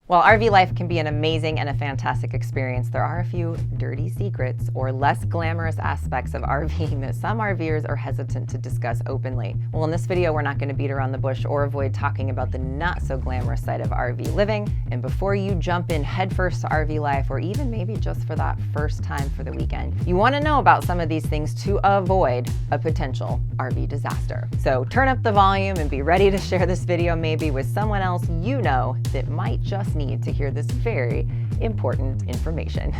While RV life can be an amazing and a fantastic experience, there are a few dirty secrets or less glamorous aspects of RVing that some RVers are hesitant to discuss openly. Well, in this video, we're not going to beat around the bush or avoid talking about the not so glamorous side of RV living. And before you jump in headfirst to RV life, or even maybe just for that first time for the weekend, you want to know about some of these things to avoid a potential RV disaster. So turn up the volume and be ready to share this video maybe with someone else you know that might just need to hear this very important information.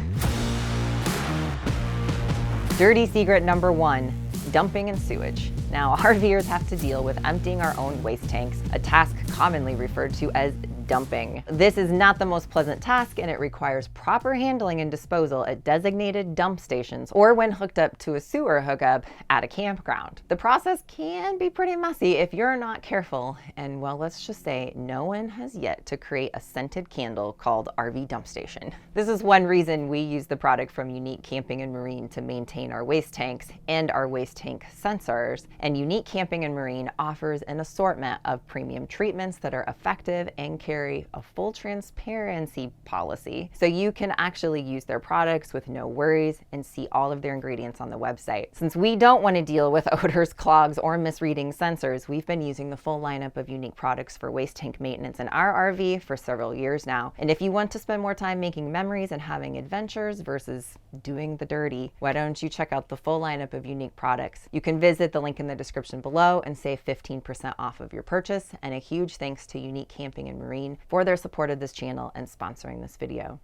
Dirty secret number 1, dumping in sewage. Now, RVers have to deal with emptying our own waste tanks, a task commonly referred to as dumping. This is not the most pleasant task, and it requires proper handling and disposal at designated dump stations or when hooked up to a sewer hookup at a campground. The process can be pretty messy if you're not careful, and well, let's just say no one has yet to create a scented candle called RV Dump Station. This is one reason we use the product from Unique Camping and Marine to maintain our waste tanks and our waste tank sensors, and Unique Camping and Marine offers an assortment of premium treatments that are effective and carry a full transparency policy, so you can actually use their products with no worries and see all of their ingredients on the website. Since we don't want to deal with odors, clogs, or misreading sensors, we've been using the full lineup of Unique products for waste tank maintenance in our RV for several years now. And if you want to spend more time making memories and having adventures versus doing the dirty, why don't you check out the full lineup of Unique products? You can visit the link in the description below and save 15% off of your purchase. And a huge thanks to Unique Camping and Marine for their support of this channel and sponsoring this video.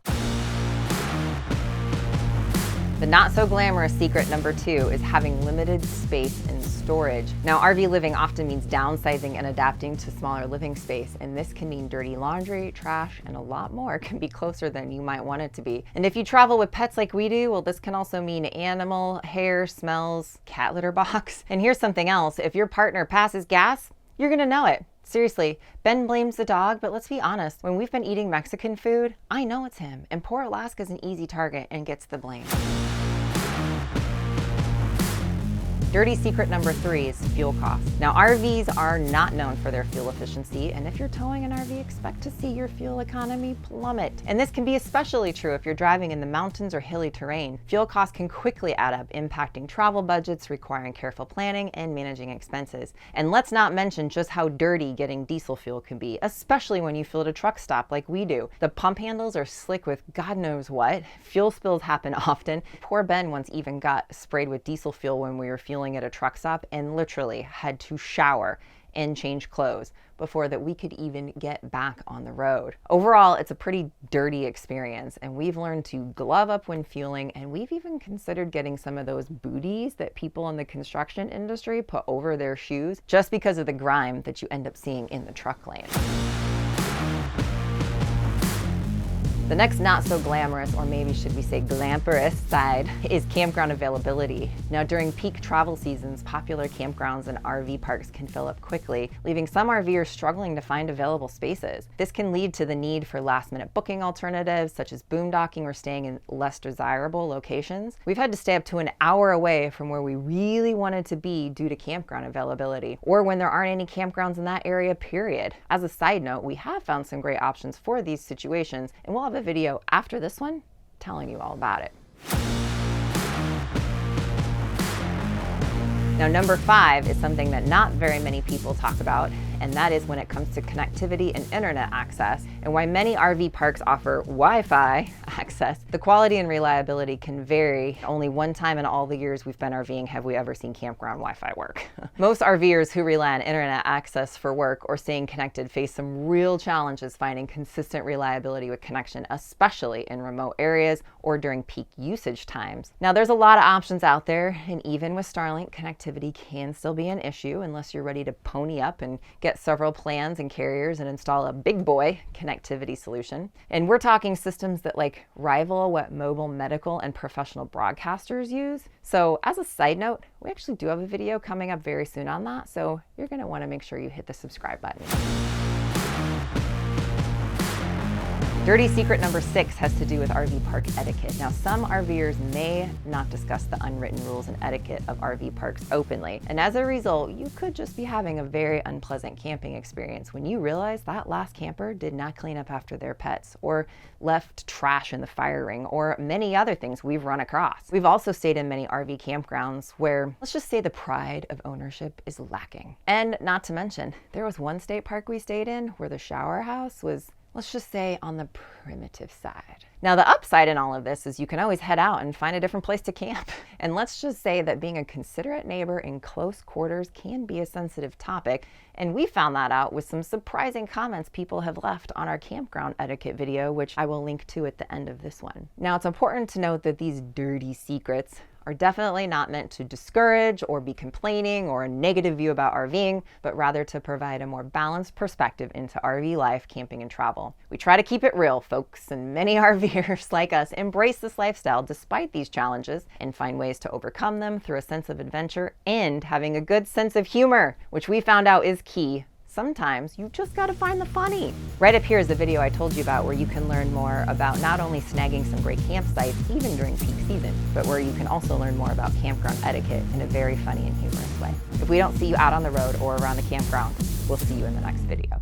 The not so glamorous secret number 2 is having limited space and storage. Now, RV living often means downsizing and adapting to smaller living space, and this can mean dirty laundry, trash, and a lot more can be closer than you might want it to be. And if you travel with pets like we do, well, this can also mean animal hair, smells, cat litter box. And here's something else: if your partner passes gas, you're gonna know it. Seriously, Ben blames the dog, but let's be honest, when we've been eating Mexican food, I know it's him, and poor Alaska's an easy target and gets the blame. Dirty secret number 3 is fuel costs. Now, RVs are not known for their fuel efficiency, and if you're towing an RV, expect to see your fuel economy plummet. And this can be especially true if you're driving in the mountains or hilly terrain. Fuel costs can quickly add up, impacting travel budgets, requiring careful planning and managing expenses. And let's not mention just how dirty getting diesel fuel can be, especially when you fill at a truck stop like we do. The pump handles are slick with God knows what. Fuel spills happen often. Poor Ben once even got sprayed with diesel fuel when we were fueling at a truck stop and literally had to shower and change clothes before that we could even get back on the road. Overall, it's a pretty dirty experience, and we've learned to glove up when fueling, and we've even considered getting some of those booties that people in the construction industry put over their shoes just because of the grime that you end up seeing in the truck lane. The next not so glamorous, or maybe should we say glamperous side, is campground availability. Now, during peak travel seasons, popular campgrounds and RV parks can fill up quickly, leaving some RVers struggling to find available spaces. This can lead to the need for last-minute booking alternatives, such as boondocking or staying in less desirable locations. We've had to stay up to an hour away from where we really wanted to be due to campground availability, or when there aren't any campgrounds in that area, period. As a side note, we have found some great options for these situations, and we'll have a video after this one telling you all about it. Now, number 5 is something that not very many people talk about, and that is when it comes to connectivity and internet access. And while many RV parks offer Wi-Fi access, the quality and reliability can vary. Only one time in all the years we've been RVing have we ever seen campground Wi-Fi work. Most RVers who rely on internet access for work or staying connected face some real challenges finding consistent reliability with connection, especially in remote areas or during peak usage times. Now, there's a lot of options out there, and even with Starlink, connectivity can still be an issue unless you're ready to pony up and get several plans and carriers and install a big boy connectivity solution. And we're talking systems that like rival what mobile medical and professional broadcasters use. So as a side note, we actually do have a video coming up very soon on that, so you're going to want to make sure you hit the subscribe button. Dirty secret number 6 has to do with RV park etiquette. Now, some RVers may not discuss the unwritten rules and etiquette of RV parks openly, and as a result, you could just be having a very unpleasant camping experience when you realize that last camper did not clean up after their pets, or left trash in the fire ring, or many other things we've run across. We've also stayed in many RV campgrounds where, let's just say, the pride of ownership is lacking. And not to mention, there was one state park we stayed in where the shower house was, let's just say, on the primitive side. Now, the upside in all of this is you can always head out and find a different place to camp. And let's just say that being a considerate neighbor in close quarters can be a sensitive topic. And we found that out with some surprising comments people have left on our campground etiquette video, which I will link to at the end of this one. Now, it's important to note that these dirty secrets are definitely not meant to discourage or be complaining or a negative view about RVing, but rather to provide a more balanced perspective into RV life, camping, and travel. We try to keep it real, folks, and many RVers like us embrace this lifestyle despite these challenges and find ways to overcome them through a sense of adventure and having a good sense of humor, which we found out is key. Sometimes you just gotta find the funny. Right up here is the video I told you about where you can learn more about not only snagging some great campsites, even during peak season, but where you can also learn more about campground etiquette in a very funny and humorous way. If we don't see you out on the road or around the campground, we'll see you in the next video.